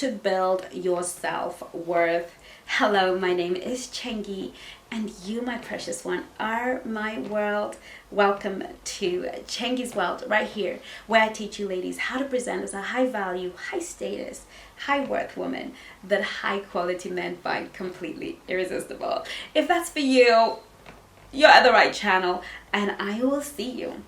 to build your self-worth. Hello, my name is Chengi, and you, my precious one, are my world. Welcome to Chengi's World, right here, where I teach you ladies how to present as a high value, high status, high worth woman that high quality men find completely irresistible. If that's for you, you're at the right channel, and I will see you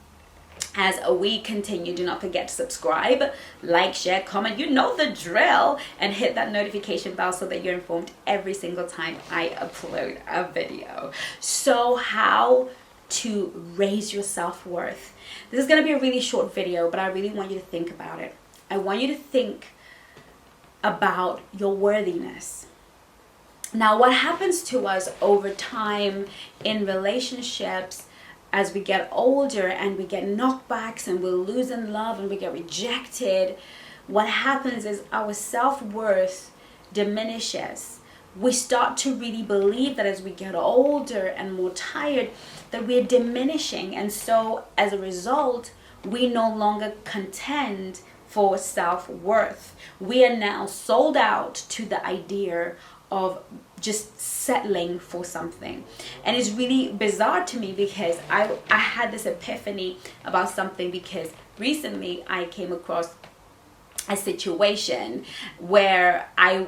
as we continue. Do not forget to subscribe, like, share, comment, you know the drill, and hit that notification bell so that you're informed every single time I upload a video. So how to raise your self-worth. This is going to be a really short video, but I really want you to think about it. I want you to think about your worthiness. Now, what happens to us over time in relationships as we get older and we get knockbacks and we're losing love and we get rejected, what happens is our self-worth diminishes. We start to really believe that as we get older and more tired, that we're diminishing. And so as a result, we no longer contend for self-worth. We are now sold out to the idea of just settling for something. And it's really bizarre to me because I had this epiphany about something, because recently I came across a situation where I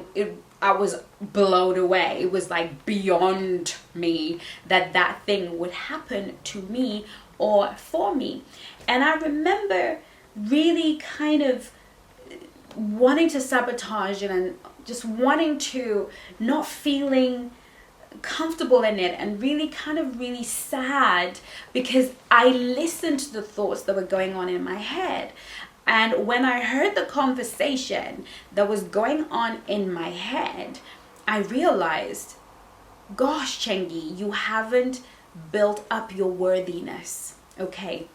was blown away. It was like beyond me that thing would happen to me or for me. And I remember really kind of wanting to sabotage it and just wanting to, not feeling comfortable in it, and really sad because I listened to the thoughts that were going on in my head. And when I heard the conversation that was going on in my head, I realized, gosh, Chengi, you haven't built up your worthiness, okay?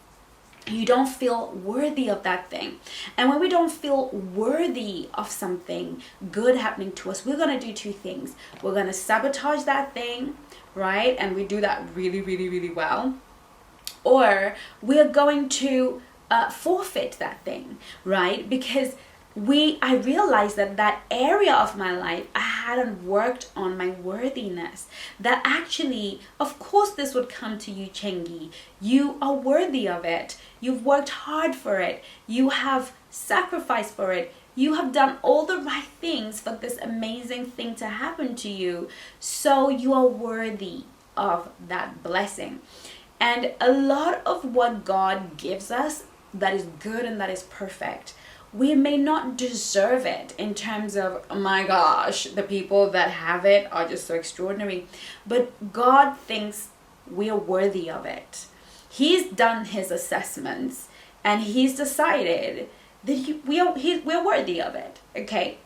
You don't feel worthy of that thing. And when we don't feel worthy of something good happening to us, we're going to do two things. We're going to sabotage that thing, right? And we do that really well. Or we're going to forfeit that thing, right? Because I realized that area of my life, I hadn't worked on my worthiness. That actually, of course, this would come to you, Chengi. You are worthy of it. You've worked hard for it. You have sacrificed for it. You have done all the right things for this amazing thing to happen to you. So you are worthy of that blessing. And a lot of what God gives us that is good and that is perfect, we may not deserve it in terms of, oh my gosh, the people that have it are just so extraordinary. But God thinks we are worthy of it. He's done his assessments and he's decided that we're worthy of it, okay?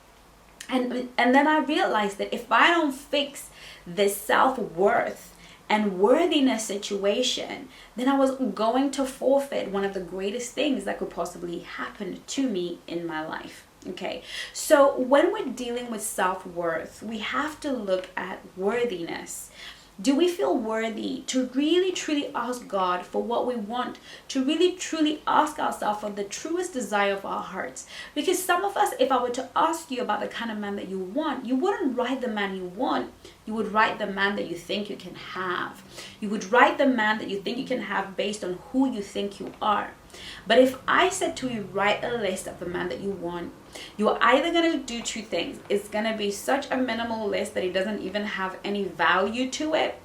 And then I realized that if I don't fix this self-worth and worthiness situation, then I was going to forfeit one of the greatest things that could possibly happen to me in my life. Okay, so when we're dealing with self-worth, we have to look at worthiness. Do we feel worthy to really truly ask God for what we want, to really truly ask ourselves for the truest desire of our hearts? Because some of us, if I were to ask you about the kind of man that you want, you wouldn't write the man you want. You would write the man that you think you can have. You would write the man that you think you can have based on who you think you are. But if I said to you, write a list of the man that you want, you're either going to do two things. It's going to be such a minimal list that it doesn't even have any value to it.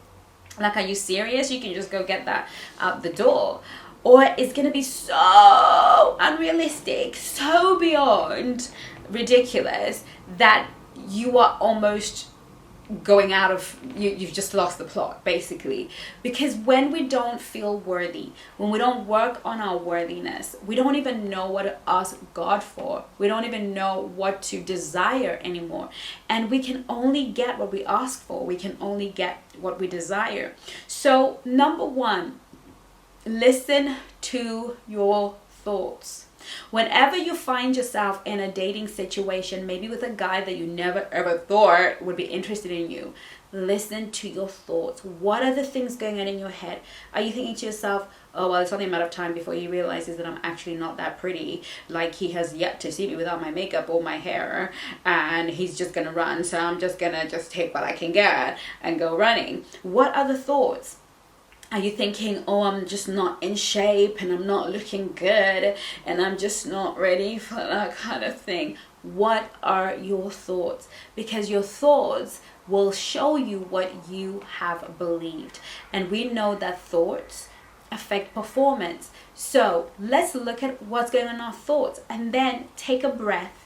Like, are you serious? You can just go get that out the door. Or it's going to be so unrealistic, so beyond ridiculous that you are almost going out of, you've just lost the plot, basically. Because when we don't feel worthy, when we don't work on our worthiness, we don't even know what to ask God for. We don't even know what to desire anymore. And we can only get what we ask for. We can only get what we desire. So number one, listen to your thoughts. Whenever you find yourself in a dating situation, maybe with a guy that you never ever thought would be interested in you, listen to your thoughts. What are the things going on in your head? Are you thinking to yourself, oh, well, it's only a matter of time before he realizes that I'm actually not that pretty. Like, he has yet to see me without my makeup or my hair, and he's just gonna run, so I'm just gonna just take what I can get and go running. What other thoughts? Are you thinking, oh, I'm just not in shape and I'm not looking good and I'm just not ready for that kind of thing? What are your thoughts? Because your thoughts will show you what you have believed. And we know that thoughts affect performance. So let's look at what's going on in our thoughts and then take a breath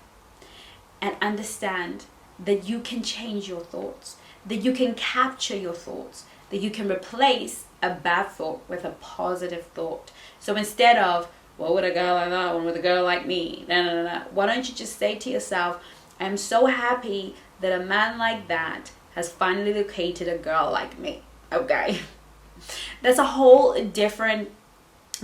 and understand that you can change your thoughts, that you can capture your thoughts, that you can replace a bad thought with a positive thought. So instead of, what would a girl like that want with a girl like me? No. Why don't you just say to yourself, I'm so happy that a man like that has finally located a girl like me. Okay. That's a whole different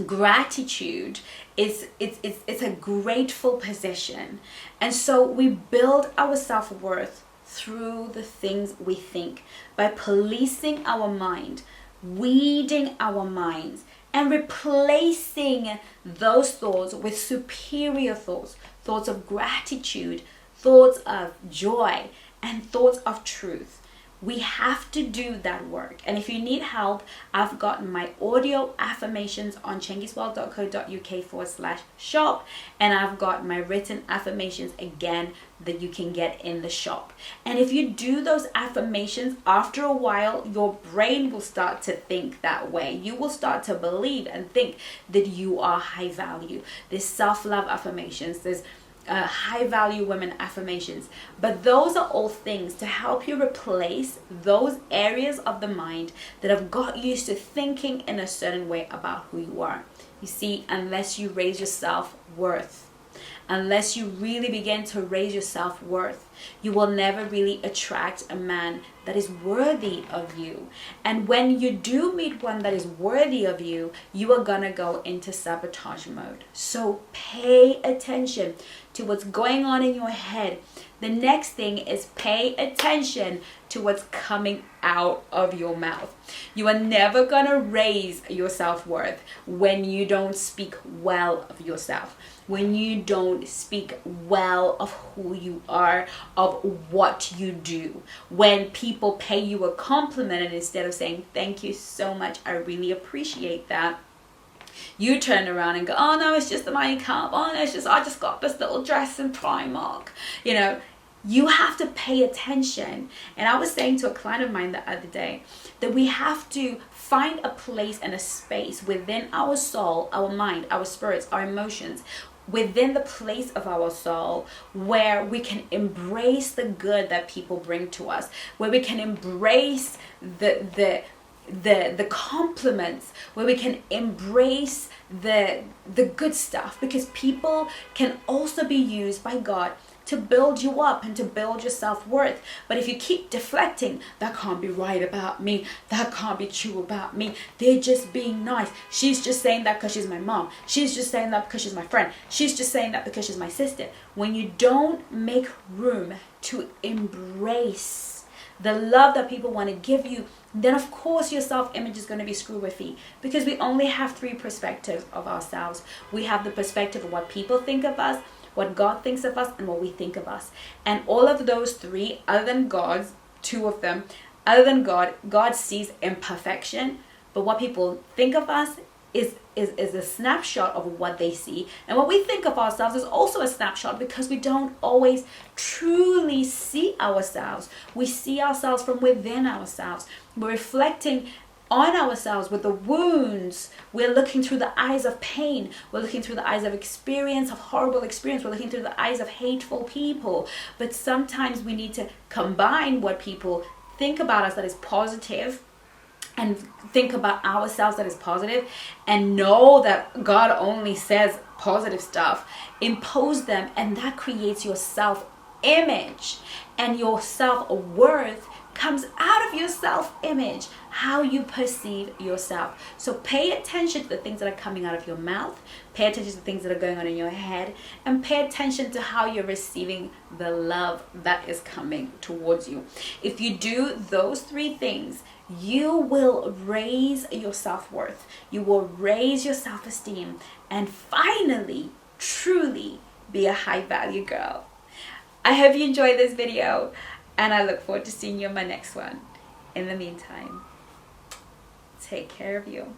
gratitude. It's a grateful position. And so we build our self-worth through the things we think, by policing our mind, weeding our minds, and replacing those thoughts with superior thoughts, thoughts of gratitude, thoughts of joy, and thoughts of truth. We have to do that work. And if you need help, I've got my audio affirmations on chengisworld.co.uk/shop. And I've got my written affirmations again that you can get in the shop. And if you do those affirmations, after a while, your brain will start to think that way. You will start to believe and think that you are high value. There's self-love affirmations. There's high value women affirmations, but those are all things to help you replace those areas of the mind that have got used to thinking in a certain way about who you are. You see, unless you raise your self-worth, unless you really begin to raise your self-worth, you will never really attract a man that is worthy of you. And when you do meet one that is worthy of you, you are gonna go into sabotage mode. So pay attention to what's going on in your head. The next thing is pay attention to what's coming out of your mouth. You are never gonna raise your self-worth when you don't speak well of yourself, when you don't speak well of who you are, of what you do. When people pay you a compliment and instead of saying, thank you so much, I really appreciate that, you turn around and go, oh no, it's just the money can't. Oh no, it's just, I just got this little dress in Primark. You know, you have to pay attention. And I was saying to a client of mine the other day that we have to find a place and a space within our soul, our mind, our spirits, our emotions, within the place of our soul where we can embrace the good that people bring to us, where we can embrace the compliments, where we can embrace the good stuff, because people can also be used by God to build you up and to build your self-worth. But if you keep deflecting, that can't be right about me, that can't be true about me, they're just being nice, she's just saying that because she's my mom, she's just saying that because she's my friend, she's just saying that because she's my sister. When you don't make room to embrace the love that people want to give you, then of course your self-image is going to be screwy, because we only have three perspectives of ourselves. We have the perspective of what people think of us, what God thinks of us, and what we think of us. And all of those three, other than God's, two of them, other than God, God sees imperfection, but what people think of us is a snapshot of what they see. And what we think of ourselves is also a snapshot, because we don't always truly see ourselves. We see ourselves from within ourselves. We're reflecting on ourselves with the wounds. We're looking through the eyes of pain. We're looking through the eyes of experience, of horrible experience. We're looking through the eyes of hateful people. But sometimes we need to combine what people think about us that is positive, and think about ourselves that is positive, and know that God only says positive stuff. Impose them, and that creates your self-image, and your self-worth comes out of your self-image, how you perceive yourself. So pay attention to the things that are coming out of your mouth, pay attention to the things that are going on in your head, and pay attention to how you're receiving the love that is coming towards you. If you do those three things, you will raise your self-worth, you will raise your self-esteem, and finally, truly be a high-value girl. I hope you enjoyed this video, and I look forward to seeing you in my next one. In the meantime, take care of you.